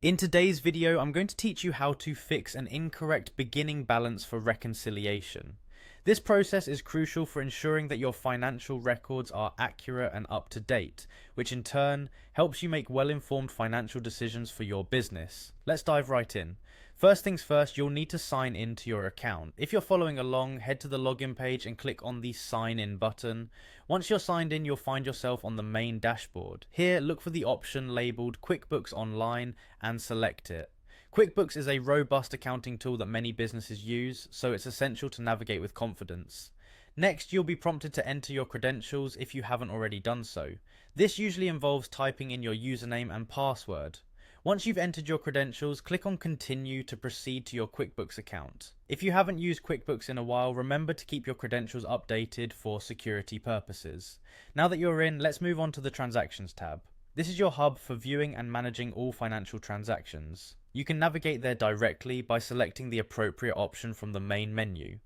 In today's video, I'm going to teach you how to fix an incorrect beginning balance for reconciliation. This process is crucial for ensuring that your financial records are accurate and up to date, which in turn helps you make well-informed financial decisions for your business. Let's dive right in. First things first, you'll need to sign in to your account. If you're following along, head to the login page and click on the sign in button. Once you're signed in, you'll find yourself on the main dashboard. Here, look for the option labeled QuickBooks Online and select it. QuickBooks is a robust accounting tool that many businesses use, so it's essential to navigate with confidence. Next, you'll be prompted to enter your credentials if you haven't already done so. This usually involves typing in your username and password. Once you've entered your credentials, click on Continue to proceed to your QuickBooks account. If you haven't used QuickBooks in a while, remember to keep your credentials updated for security purposes. Now that you're in, let's move on to the Transactions tab. This is your hub for viewing and managing all financial transactions. You can navigate there directly by selecting the appropriate option from the main menu.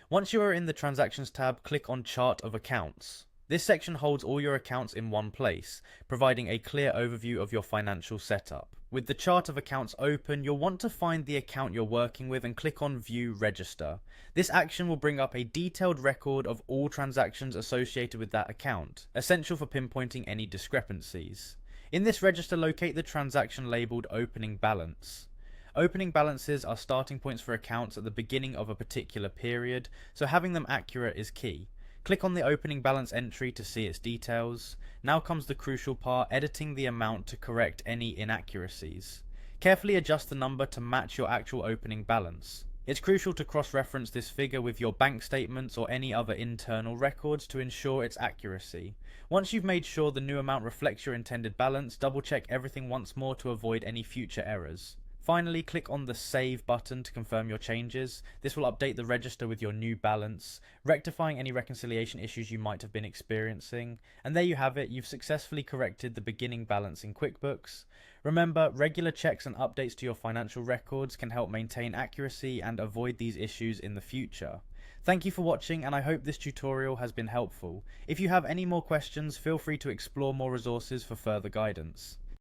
Once you are in the Transactions tab, click on Chart of Accounts. This section holds all your accounts in one place, providing a clear overview of your financial setup. With the chart of accounts open, you'll want to find the account you're working with and click on View Register. This action will bring up a detailed record of all transactions associated with that account, essential for pinpointing any discrepancies. In this register, locate the transaction labeled Opening Balance. Opening balances are starting points for accounts at the beginning of a particular period, so having them accurate is key. Click on the opening balance entry to see its details. Now comes the crucial part, editing the amount to correct any inaccuracies. Carefully adjust the number to match your actual opening balance. It's crucial to cross-reference this figure with your bank statements or any other internal records to ensure its accuracy. Once you've made sure the new amount reflects your intended balance, double-check everything once more to avoid any future errors. Finally, click on the Save button to confirm your changes. This will update the register with your new balance, rectifying any reconciliation issues you might have been experiencing. And there you have it, you've successfully corrected the beginning balance in QuickBooks. Remember, regular checks and updates to your financial records can help maintain accuracy and avoid these issues in the future. Thank you for watching, and I hope this tutorial has been helpful. If you have any more questions, feel free to explore more resources for further guidance.